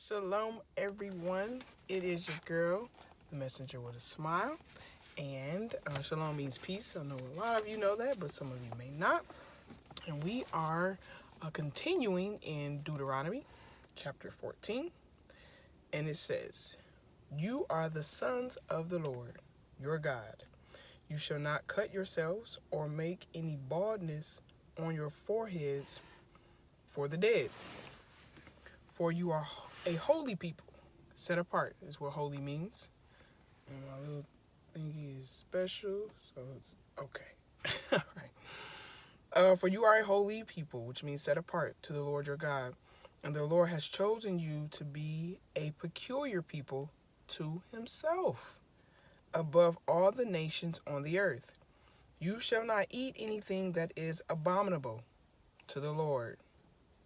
Shalom, everyone. It is your girl, the messenger with a smile. And shalom means peace. I know a lot of you know that, but some of you may not. And we are continuing in Deuteronomy chapter 14. And it says, "You are the sons of the Lord, your God. You shall not cut yourselves or make any baldness on your foreheads for the dead. For you are a holy people, set apart," is what holy means. And my little thingy is special, so it's okay. All right. For you are a holy people, which means set apart to the Lord your God. And the Lord has chosen you to be a peculiar people to himself, above all the nations on the earth. You shall not eat anything that is abominable to the Lord,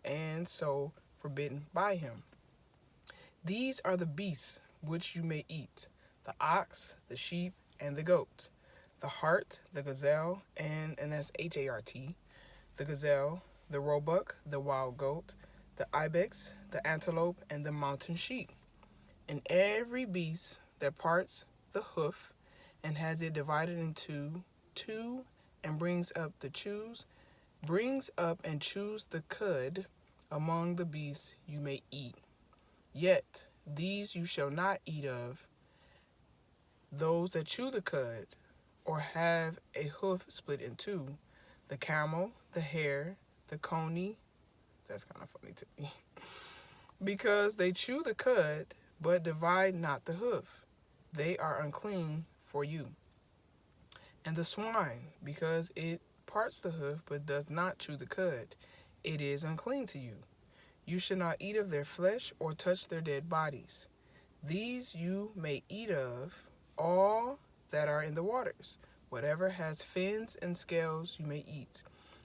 and so forbidden by him. These are the beasts which you may eat: the ox, the sheep, and the goat, the hart, the gazelle, and that's HART, the gazelle, the roebuck, the wild goat, the ibex, the antelope, and the mountain sheep, and every beast that parts the hoof and has it divided into two, and brings up and chews the cud among the beasts you may eat. Yet these you shall not eat of: those that chew the cud, or have a hoof split in two, the camel, the hare, the coney. That's kind of funny to me. Because they chew the cud, but divide not the hoof, they are unclean for you. And the swine, because it parts the hoof, but does not chew the cud, it is unclean to you. You shall not eat of their flesh or touch their dead bodies. These you may eat of all that are in the waters. Whatever has fins and scales you may eat.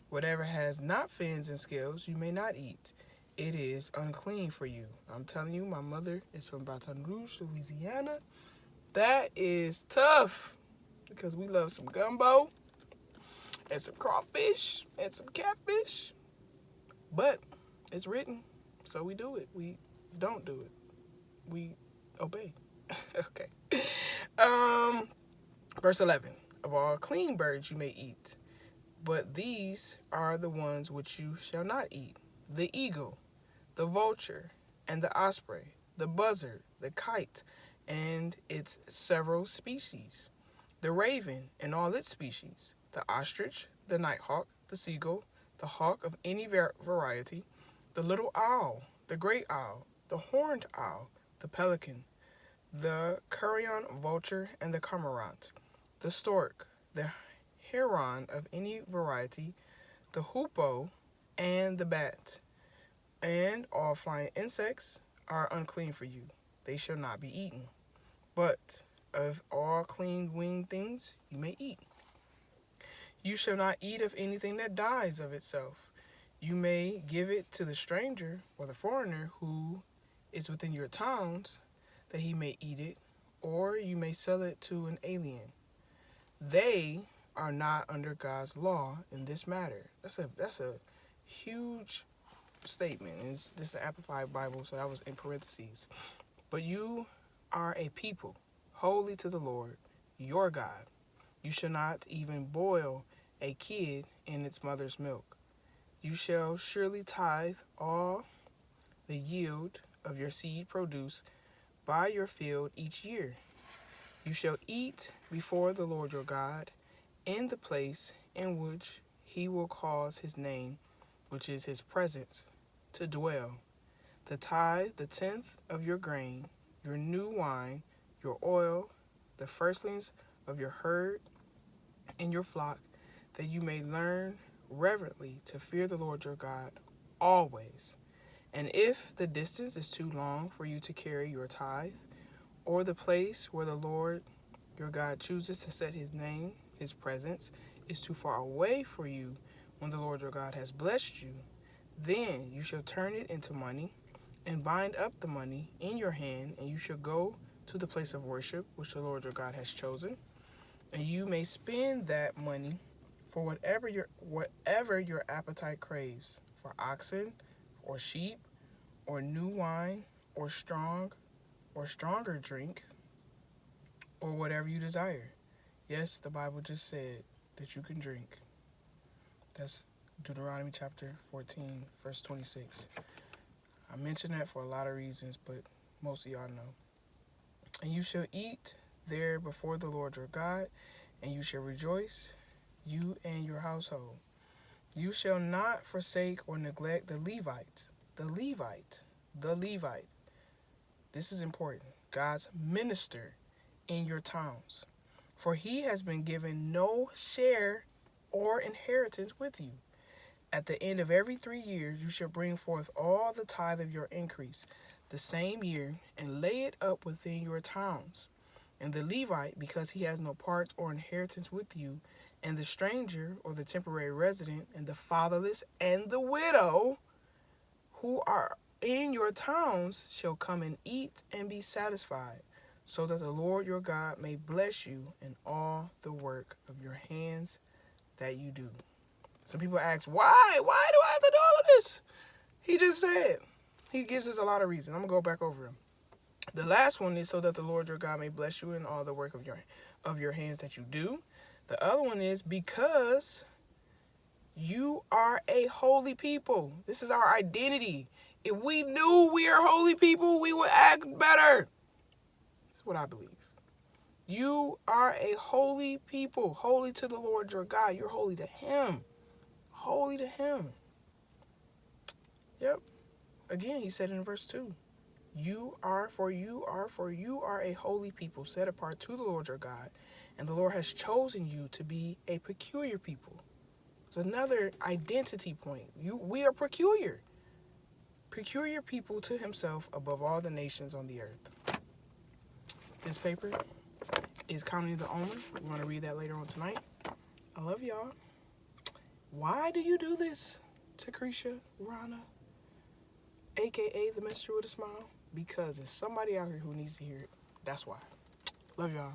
Whatever has not fins and scales you may not eat. It is unclean for you. I'm telling you, my mother is from Baton Rouge, Louisiana. That is tough, because we love some gumbo and some crawfish and some catfish. But it's written, so we do it. We don't do it. We obey. Okay. Verse 11. Of all clean birds you may eat, but these are the ones which you shall not eat: the eagle, the vulture, and the osprey, the buzzard, the kite, and its several species, the raven and all its species, the ostrich, the nighthawk, the seagull, the hawk of any variety, the little owl, the great owl, the horned owl, the pelican, the carrion vulture, and the cormorant, the stork, the heron of any variety, the hoopoe, and the bat. And all flying insects are unclean for you. They shall not be eaten. But of all clean winged things you may eat. You shall not eat of anything that dies of itself. You may give it to the stranger or the foreigner who is within your towns, that he may eat it, or you may sell it to an alien. They are not under God's law in this matter. That's a huge statement. This is an Amplified Bible, so that was in parentheses. But you are a people holy to the Lord your God. You shall not even boil a kid in its mother's milk. You shall surely tithe all the yield of your seed produce by your field each year. You shall eat before the Lord your God in the place in which he will cause his name, which is his presence, to dwell. The tithe, the tenth of your grain, your new wine, your oil, the firstlings of your herd and your flock, that you may learn reverently to fear the Lord your God always. And if the distance is too long for you to carry your tithe, or the place where the Lord your God chooses to set his name, his presence, is too far away for you when the Lord your God has blessed you, then you shall turn it into money and bind up the money in your hand, and you shall go to the place of worship which the Lord your God has chosen, and you may spend that money for whatever your appetite craves, for oxen or sheep or new wine or strong or stronger drink, or whatever you desire. Yes, the Bible just said that you can drink. That's Deuteronomy chapter 14, verse 26. I mention that for a lot of reasons, but most of y'all know. And you shall eat there before the Lord your God, and you shall rejoice, you and your household. You shall not forsake or neglect the Levite. The Levite. The Levite. This is important. God's minister in your towns. For he has been given no share or inheritance with you. At the end of every 3 years, you shall bring forth all the tithe of your increase the same year, and lay it up within your towns. And the Levite, because he has no part or inheritance with you, and the stranger or the temporary resident, and the fatherless and the widow who are in your towns shall come and eat and be satisfied, so that the Lord your God may bless you in all the work of your hands that you do. Some people ask, why? Why do I have to do all of this? He just said. He gives us a lot of reasons. I'm going to go back over them. The last one is so that the Lord your God may bless you in all the work of your hands that you do. The other one is because you are a holy people. This is our identity. If we knew we are holy people, we would act better. That's what I believe. You are a holy people, holy to the Lord your God. You're holy to him. Holy to him. Yep. Again, he said in verse 2, you are a holy people set apart to the Lord your God, and the Lord has chosen you to be a peculiar people. It's another identity point. We are peculiar. Peculiar people to himself above all the nations on the earth. This paper is Counting the Omen. We're going to read that later on tonight. I love y'all. Why do you do this, Takrisha Rana, a.k.a. the messenger with a smile? Because there's somebody out here who needs to hear it. That's why. Love y'all.